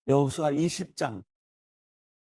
여호수아 20장.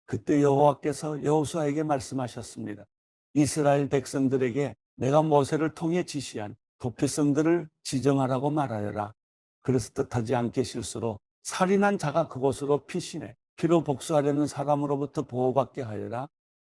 그때 여호와께서 여호수아에게 말씀하셨습니다. 이스라엘 백성들에게 내가 모세를 통해 지시한 도피성들을 지정하라고 말하여라. 그래서 뜻하지 않게 실수로 살인한 자가 그곳으로 피신해 피로 복수하려는 사람으로부터 보호받게 하여라.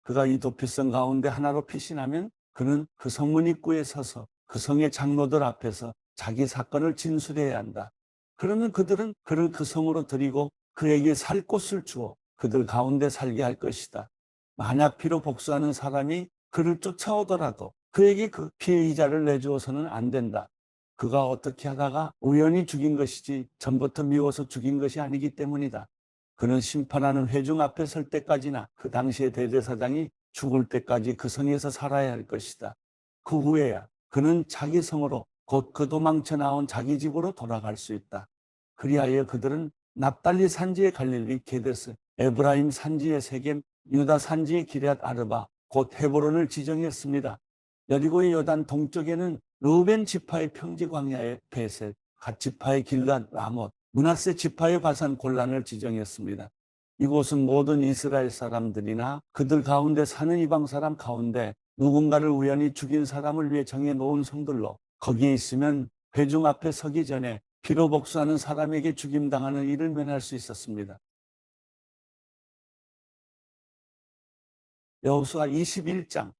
그가 이 도피성 가운데 하나로 피신하면 그는 그 성문 입구에 서서 그 성의 장로들 앞에서 자기 사건을 진술해야 한다. 그러면 그들은 그를 그 성으로 들이고 그에게 살 곳을 주어 그들 가운데 살게 할 것이다. 만약 피로 복수하는 사람이 그를 쫓아오더라도 그에게 그 피해자를 내주어서는 안 된다. 그가 어떻게 하다가 우연히 죽인 것이지 전부터 미워서 죽인 것이 아니기 때문이다. 그는 심판하는 회중 앞에 설 때까지나 그 당시의 대제사장이 죽을 때까지 그 성에서 살아야 할 것이다. 그 후에야 그는 자기 성으로 곧 그 도망쳐 나온 자기 집으로 돌아갈 수 있다. 그리하여 그들은 납달리 산지의 갈릴리 게데스, 에브라임 산지의 세겜, 유다 산지의 기럇 아르바, 곧 헤브론을 지정했습니다. 여리고의 요단 동쪽에는 르우벤 지파의 평지 광야의 베셋, 갓 지파의 길앗 라못, 므낫세 지파의 바산 골란을 지정했습니다. 이곳은 모든 이스라엘 사람들이나 그들 가운데 사는 이방 사람 가운데 누군가를 우연히 죽인 사람을 위해 정해놓은 성들로 거기에 있으면 회중 앞에 서기 전에 피로 복수하는 사람에게 죽임당하는 일을 면할 수 있었습니다. 여호수아 21장.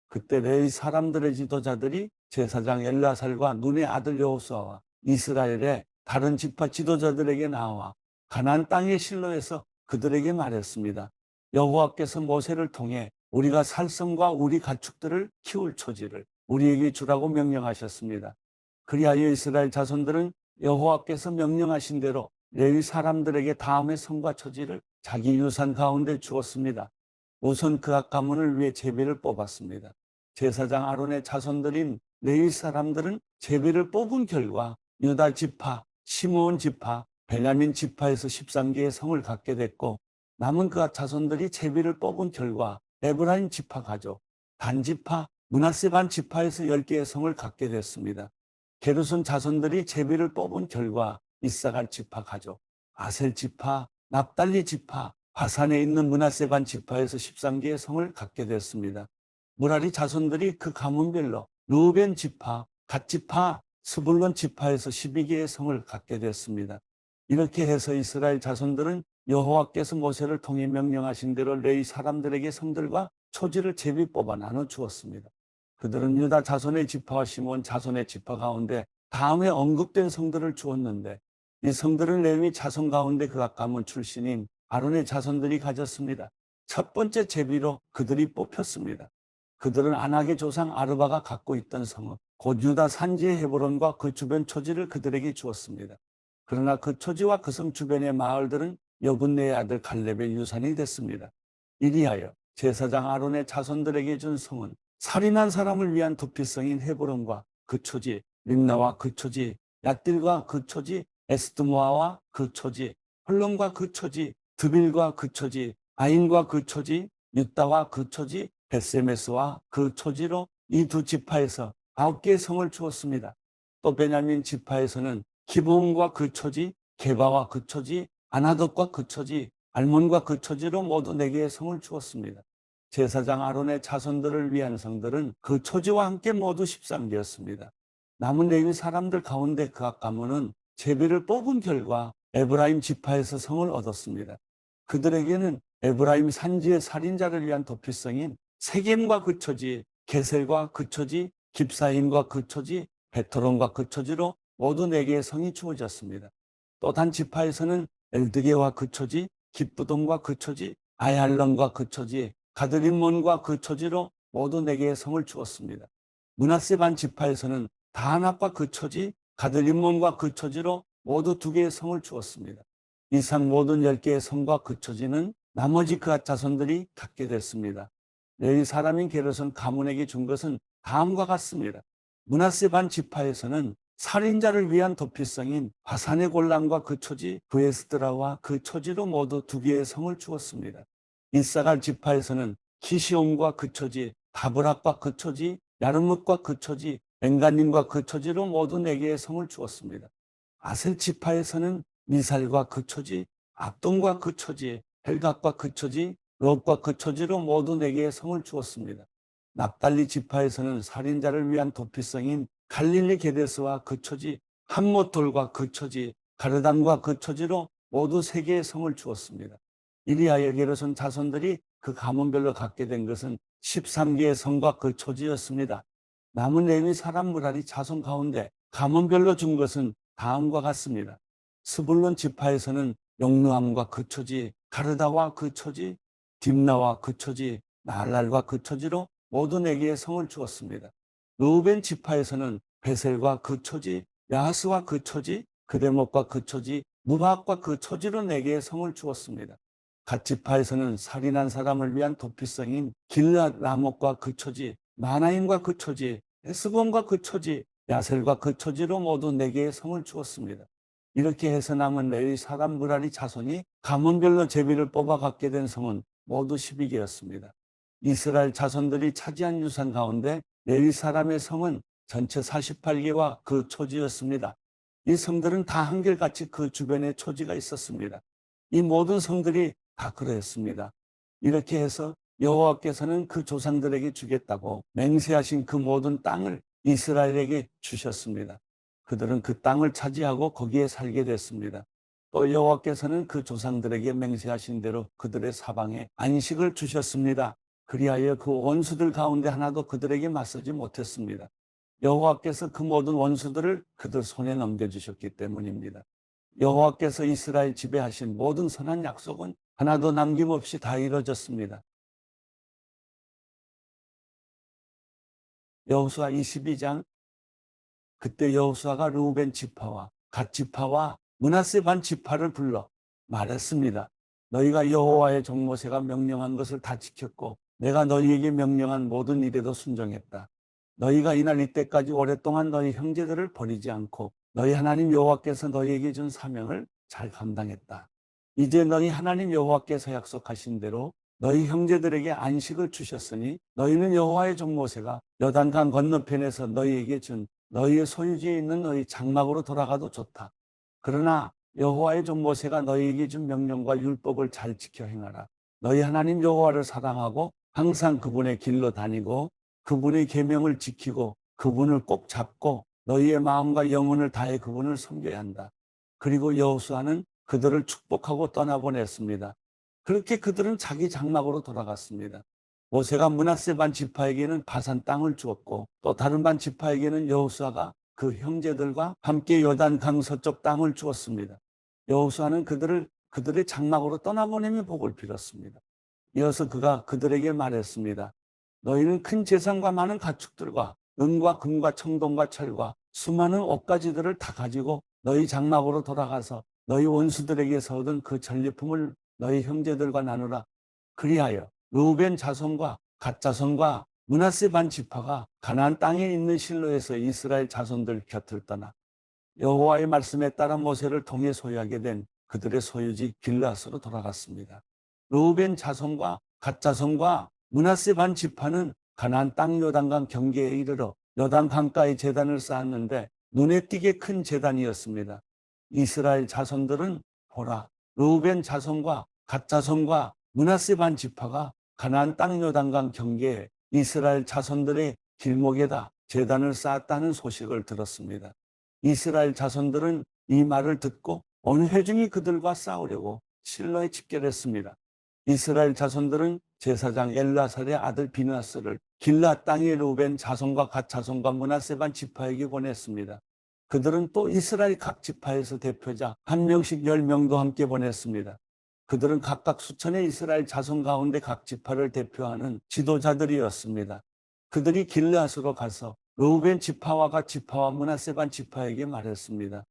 그때 레위 사람들의 지도자들이 제사장 엘라살과 눈의 아들 여호수아와 이스라엘의 다른 지파 지도자들에게 나와 가나안 땅의 실로에서 그들에게 말했습니다. 여호와께서 모세를 통해 우리가 살 성과 우리 가축들을 키울 초지를 우리에게 주라고 명령하셨습니다. 그리하여 이스라엘 자손들은 여호와께서 명령하신 대로 레위 사람들에게 다음의 성과 초지를 자기 유산 가운데 주었습니다. 우선 그악 가문을 위해 제비를 뽑았습니다. 제사장 아론의 자손들인 레위 사람들은 제비를 뽑은 결과 유다 지파, 시므온 지파, 베냐민 지파에서 13개의 성을 갖게 됐고, 남은 그악 자손들이 제비를 뽑은 결과 에브라임 지파 가족, 단 지파, 므낫세 반 지파에서 10개의 성을 갖게 됐습니다. 게르손 자손들이 제비를 뽑은 결과 이사갈 지파 가족, 아셀 지파, 납달리 지파, 바산에 있는 므낫세 반 지파에서 13개의 성을 갖게 됐습니다. 무라리 자손들이 그 가문별로 르우벤 지파, 갓 지파, 스불론 지파에서 12개의 성을 갖게 됐습니다. 이렇게 해서 이스라엘 자손들은 여호와께서 모세를 통해 명령하신 대로 레위 사람들에게 성들과 초지를 제비 뽑아 나눠 주었습니다. 그들은 유다 자손의 지파와 시몬 자손의 지파 가운데 다음에 언급된 성들을 주었는데, 이 성들은 레위 자손 가운데 그각 가문 출신인 아론의 자손들이 가졌습니다. 첫 번째 제비로 그들이 뽑혔습니다. 그들은 아낙의 조상 아르바가 갖고 있던 성읍 곧 유다 산지의 헤브론과 그 주변 초지를 그들에게 주었습니다. 그러나 그 초지와 그 성 주변의 마을들은 여분네의 아들 갈렙의 유산이 됐습니다. 이리하여 제사장 아론의 자손들에게 준 성은 살인한 사람을 위한 도피성인 헤브론과 그 초지, 림나와 그 초지, 얏딜과 그 초지, 에스드모아와 그 초지, 홀론과 그 초지, 드빌과 그 초지, 아인과 그 초지, 유다와 그 초지, 베세메스와 그 초지로 이 두 지파에서 9개의 성을 주었습니다. 또 베냐민 지파에서는 기브온과 그 초지, 게바와 그 초지, 아나돗과 그 초지, 알몬과 그 초지로 모두 4개의 성을 주었습니다. 제사장 아론의 자손들을 위한 성들은 그 초지와 함께 모두 13개였습니다. 남은 레위 사람들 가운데 그악 가문은 제비를 뽑은 결과 에브라임 지파에서 성을 얻었습니다. 그들에게는 에브라임 산지의 살인자를 위한 도피성인 세겜과 그 초지, 게셀과 그 초지, 깁사임과 그 초지, 베토론과 그 초지로 모두 4개의 성이 주어졌습니다. 또 단 지파에서는 엘드게와 그 초지, 깁부돈과 그 초지, 아얄론과 그 초지, 가드림몬과 그 초지로 모두 4개의 성을 주었습니다. 므낫세 반 지파에서는 다낙과 그 초지, 가드림몬과 그 초지로 모두 2개의 성을 주었습니다. 이상 모든 10개의 성과 그 초지는 나머지 그앗 자손들이 갖게 됐습니다. 레위 사람인 게르손 가문에게 준 것은 다음과 같습니다. 므낫세 반 지파에서는 살인자를 위한 도피성인 바산의 골란과 그 초지, 브에스드라와 그 초지로 모두 2개의 성을 주었습니다. 이사갈 지파에서는 키시온과 그 초지, 다브락과 그 초지, 야르뭇과 그 초지, 엥가님과 그 초지로 모두 4개의 성을 주었습니다. 아셀 지파에서는 미살과 그 초지, 압돈과 그 처지, 헬갓과 그 처지, 롯과 그 처지로 모두 내게 성을 주었습니다. 납달리 지파에서는 살인자를 위한 도피성인 갈릴리 게데스와 그 처지, 한못돌과 그 처지, 가르단과 그 처지로 모두 3개의 성을 주었습니다. 이리하여 게르손 자손들이 그 가문별로 갖게 된 것은 13개의 성과 그 처지였습니다. 남은 레위 사람 무라리 자손 가운데 가문별로 준 것은 다음과 같습니다. 스불론 지파에서는 용르함과 그 처지, 가르다와 그 처지, 딥나와 그 처지, 나할랄과 그 처지로 모두 4개의 성을 주었습니다. 르우벤 지파에서는 베셀과 그 처지, 야하스와 그 처지, 그레못과 그 처지, 무바학과 그 처지로 4개의 성을 주었습니다. 갓 지파에서는 살인한 사람을 위한 도피성인 길앗 라못과 그 처지, 마나임과 그 처지, 에스본과 그 처지, 야셀과 그 처지로 모두 4개의 성을 주었습니다. 이렇게 해서 남은 레위 사람 무라리 자손이 가문별로 제비를 뽑아 갖게 된 성은 모두 12개였습니다. 이스라엘 자손들이 차지한 유산 가운데 레위 사람의 성은 전체 48개와 그 초지였습니다. 이 성들은 다 한결같이 그 주변에 초지가 있었습니다. 이 모든 성들이 다 그러했습니다. 이렇게 해서 여호와께서는 그 조상들에게 주겠다고 맹세하신 그 모든 땅을 이스라엘에게 주셨습니다. 그들은 그 땅을 차지하고 거기에 살게 됐습니다. 또 여호와께서는 그 조상들에게 맹세하신 대로 그들의 사방에 안식을 주셨습니다. 그리하여 그 원수들 가운데 하나도 그들에게 맞서지 못했습니다. 여호와께서 그 모든 원수들을 그들 손에 넘겨주셨기 때문입니다. 여호와께서 이스라엘 지배하신 모든 선한 약속은 하나도 남김없이 다 이루어졌습니다. 여호수아 22장. 그때 여호수아가 르우벤 지파와 갓 지파와 므낫세 반 지파를 불러 말했습니다. 너희가 여호와의 종 모세가 명령한 것을 다 지켰고 내가 너희에게 명령한 모든 일에도 순종했다. 너희가 이날 이때까지 오랫동안 너희 형제들을 버리지 않고 너희 하나님 여호와께서 너희에게 준 사명을 잘 감당했다. 이제 너희 하나님 여호와께서 약속하신 대로 너희 형제들에게 안식을 주셨으니 너희는 여호와의 종 모세가 여단강 건너편에서 너희에게 준 너희의 소유지에 있는 너희 장막으로 돌아가도 좋다. 그러나 여호와의 종 모세가 너희에게 준 명령과 율법을 잘 지켜 행하라. 너희 하나님 여호와를 사랑하고 항상 그분의 길로 다니고 그분의 계명을 지키고 그분을 꼭 잡고 너희의 마음과 영혼을 다해 그분을 섬겨야 한다. 그리고 여호수아는 그들을 축복하고 떠나보냈습니다. 그렇게 그들은 자기 장막으로 돌아갔습니다. 모세가 므낫세 반 지파에게는 바산 땅을 주었고 또 다른 반 지파에게는 여호수아가 그 형제들과 함께 요단 강 서쪽 땅을 주었습니다. 여호수아는 그들의 장막으로 떠나보내며 복을 빌었습니다. 이어서 그가 그들에게 말했습니다. 너희는 큰 재산과 많은 가축들과 은과 금과 청동과 철과 수많은 옷가지들을 다 가지고 너희 장막으로 돌아가서 너희 원수들에게서 얻은 그 전리품을 너희 형제들과 나누라. 그리하여 르우벤 자손과 갓 자손과 므낫세 반 지파가 가나안 땅에 있는 실로에서 이스라엘 자손들 곁을 떠나 여호와의 말씀에 따라 모세를 통해 소유하게 된 그들의 소유지 길앗으로 돌아갔습니다. 르우벤 자손과 갓 자손과 므낫세 반 지파는 가나안 땅 요단강 경계에 이르러 요단 강가에 제단을 쌓았는데 눈에 띄게 큰 제단이었습니다. 이스라엘 자손들은 보라, 르우벤 자손과 갓 자손과 므낫세 반 지파가 가나안 땅 요단강 경계에 이스라엘 자손들의 길목에다 제단을 쌓았다는 소식을 들었습니다. 이스라엘 자손들은 이 말을 듣고 온 회중이 그들과 싸우려고 실로에 집결했습니다. 이스라엘 자손들은 제사장 엘라살의 아들 비느하스를 길앗 땅의 르우벤 자손과 갓 자손과 므낫세 반 지파에게 보냈습니다. 그들은 또 이스라엘 각 지파에서 대표자 한 명씩 10명도 함께 보냈습니다. 그들은 각각 수천의 이스라엘 자손 가운데 각 지파를 대표하는 지도자들이었습니다. 그들이 길앗으로 가서 르우벤 지파와 갓 지파와 므낫세 반 지파에게 말했습니다.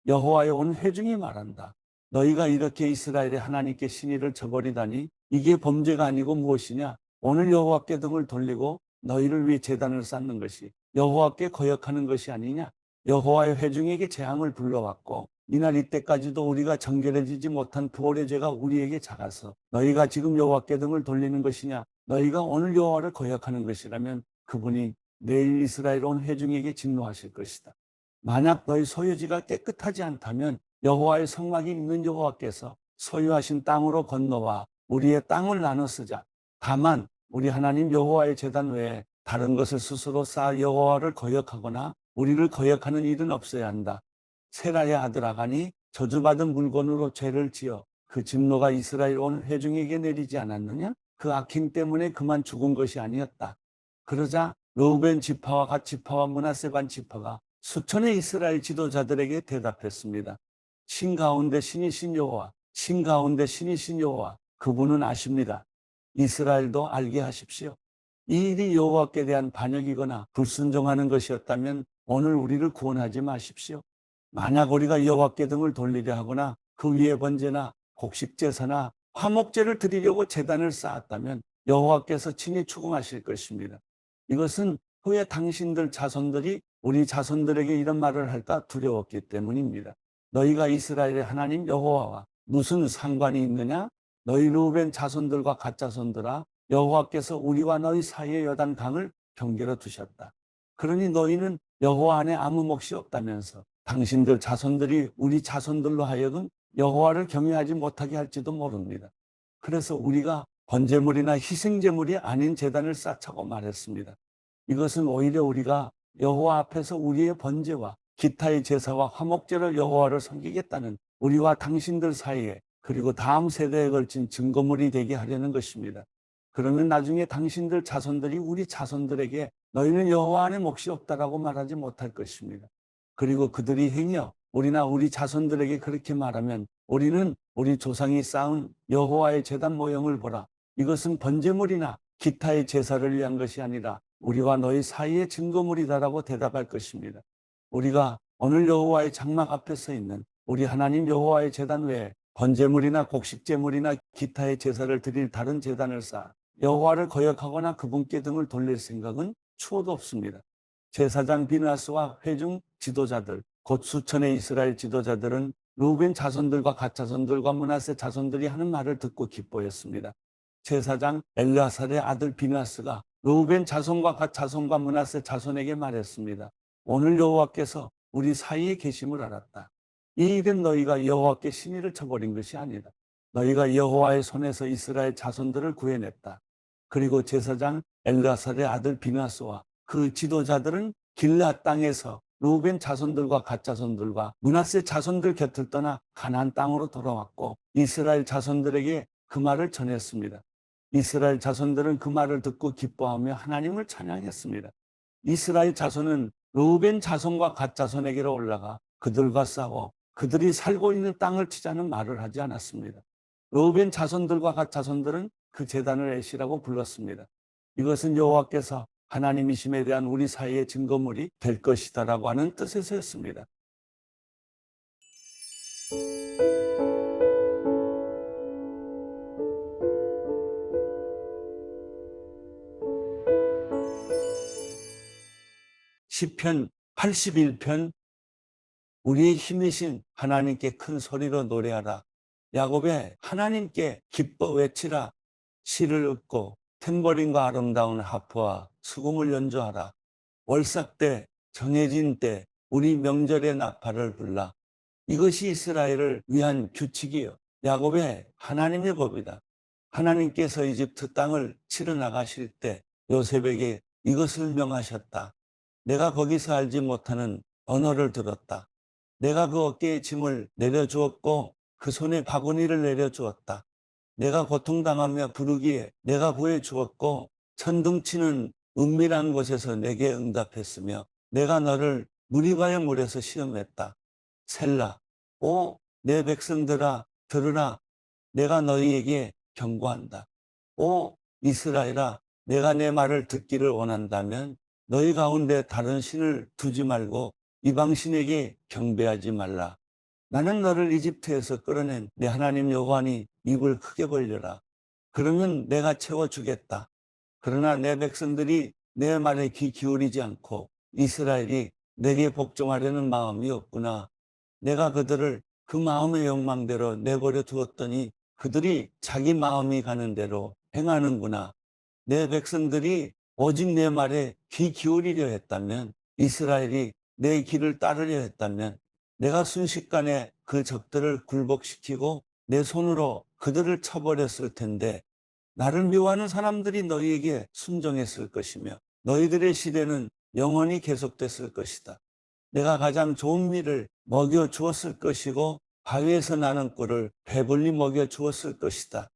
여호와의 온 회중이 말한다. 너희가 이렇게 이스라엘의 하나님께 신의를 저버리다니 이게 범죄가 아니고 무엇이냐? 오늘 여호와께 등을 돌리고 너희를 위해 제단을 쌓는 것이 여호와께 거역하는 것이 아니냐? 여호와의 회중에게 재앙을 불러왔고 이날 이때까지도 우리가 정결해지지 못한 부활의 죄가 우리에게 작아서 너희가 지금 여호와께 등을 돌리는 것이냐? 너희가 오늘 여호와를 거역하는 것이라면 그분이 내일 이스라엘 온 회중에게 진노하실 것이다. 만약 너희 소유지가 깨끗하지 않다면 여호와의 성막이 있는 여호와께서 소유하신 땅으로 건너와 우리의 땅을 나눠 쓰자. 다만 우리 하나님 여호와의 제단 외에 다른 것을 스스로 쌓아 여호와를 거역하거나 우리를 거역하는 일은 없어야 한다. 세라의 아들 아간이 저주받은 물건으로 죄를 지어 그 진노가 이스라엘 온 회중에게 내리지 않았느냐? 그 악행 때문에 그만 죽은 것이 아니었다. 그러자 르우벤 지파와 갓 지파와 므낫세 반 지파가 수천의 이스라엘 지도자들에게 대답했습니다. 신 가운데 신이신 여호와, 신 가운데 신이신 여호와, 그분은 아십니다. 이스라엘도 알게 하십시오. 이 일이 여호와께 대한 반역이거나 불순종하는 것이었다면 오늘 우리를 구원하지 마십시오. 만약 우리가 여호와께 등을 돌리려 하거나 그 위에 번제나 곡식제사나 화목제를 드리려고 제단을 쌓았다면 여호와께서 친히 추궁하실 것입니다. 이것은 후에 당신들 자손들이 우리 자손들에게 이런 말을 할까 두려웠기 때문입니다. 너희가 이스라엘의 하나님 여호와와 무슨 상관이 있느냐? 너희 르우벤 자손들과 갓 자손들아, 여호와께서 우리와 너희 사이의 요단 강을 경계로 두셨다. 그러니 너희는 여호와 안에 아무 몫이 없다면서 당신들 자손들이 우리 자손들로 하여금 여호와를 경외하지 못하게 할지도 모릅니다. 그래서 우리가 번제물이나 희생제물이 아닌 제단을 쌓자고 말했습니다. 이것은 오히려 우리가 여호와 앞에서 우리의 번제와 기타의 제사와 화목제를 여호와를 섬기겠다는 우리와 당신들 사이에 그리고 다음 세대에 걸친 증거물이 되게 하려는 것입니다. 그러면 나중에 당신들 자손들이 우리 자손들에게 너희는 여호와 안에 몫이 없다라고 말하지 못할 것입니다. 그리고 그들이 행여 우리나 우리 자손들에게 그렇게 말하면 우리는 우리 조상이 쌓은 여호와의 제단 모형을 보라. 이것은 번제물이나 기타의 제사를 위한 것이 아니라 우리와 너희 사이의 증거물이다라고 대답할 것입니다. 우리가 오늘 여호와의 장막 앞에 서 있는 우리 하나님 여호와의 제단 외에 번제물이나 곡식제물이나 기타의 제사를 드릴 다른 제단을 쌓아 여호와를 거역하거나 그분께 등을 돌릴 생각은 추호도 없습니다. 제사장 비나스와 회중 지도자들, 곧 수천의 이스라엘 지도자들은 르우벤 자손들과 갓 자손들과 므낫세 자손들이 하는 말을 듣고 기뻐했습니다. 제사장 엘르아살의 아들 비나스가 르우벤 자손과 갓 자손과 므낫세 자손에게 말했습니다. 오늘 여호와께서 우리 사이에 계심을 알았다. 이 일은 너희가 여호와께 신의를 쳐버린 것이 아니다. 너희가 여호와의 손에서 이스라엘 자손들을 구해냈다. 그리고 제사장 엘르아살의 아들 비나스와 그 지도자들은 길앗 땅에서 르우벤 자손들과 갓 자손들과 므낫세 자손들 곁을 떠나 가나안 땅으로 돌아왔고 이스라엘 자손들에게 그 말을 전했습니다. 이스라엘 자손들은 그 말을 듣고 기뻐하며 하나님을 찬양했습니다. 이스라엘 자손은 르우벤 자손과 갓 자손에게로 올라가 그들과 싸워 그들이 살고 있는 땅을 치자는 말을 하지 않았습니다. 르우벤 자손들과 갓 자손들은 그 제단을 에시라고 불렀습니다. 이것은 여호와께서 하나님이심에 대한 우리 사이의 증거물이 될 것이다라고 하는 뜻에서였습니다. 시편 81편 우리의 힘이신 하나님께 큰 소리로 노래하라. 야곱의 하나님께 기뻐 외치라. 시를 읊고 탬버린과 아름다운 하프와 수금을 연주하라. 월삭 때 정해진 때 우리 명절의 나팔을 불라. 이것이 이스라엘을 위한 규칙이요 야곱의 하나님의 법이다. 하나님께서 이집트 땅을 치러 나가실 때 요셉에게 이것을 명하셨다. 내가 거기서 알지 못하는 언어를 들었다. 내가 그 어깨에 짐을 내려주었고 그 손에 바구니를 내려주었다. 내가 고통당하며 부르기에 내가 구해주었고 천둥치는 은밀한 곳에서 내게 응답했으며 내가 너를 무리바의 물에서 시험했다. 셀라. 오 내 백성들아 들으라. 내가 너희에게 경고한다. 오 이스라엘아 내가 내 말을 듣기를 원한다면 너희 가운데 다른 신을 두지 말고 이방신에게 경배하지 말라. 나는 너를 이집트에서 끌어낸 내 하나님 여호와니 입을 크게 벌려라. 그러면 내가 채워주겠다. 그러나 내 백성들이 내 말에 귀 기울이지 않고 이스라엘이 내게 복종하려는 마음이 없구나. 내가 그들을 그 마음의 욕망대로 내버려 두었더니 그들이 자기 마음이 가는 대로 행하는구나. 내 백성들이 오직 내 말에 귀 기울이려 했다면 이스라엘이 내 길을 따르려 했다면 내가 순식간에 그 적들을 굴복시키고 내 손으로 그들을 쳐버렸을 텐데 나를 미워하는 사람들이 너희에게 순종했을 것이며 너희들의 시대는 영원히 계속됐을 것이다. 내가 가장 좋은 밀을 먹여 주었을 것이고 바위에서 나는 꿀을 배불리 먹여 주었을 것이다.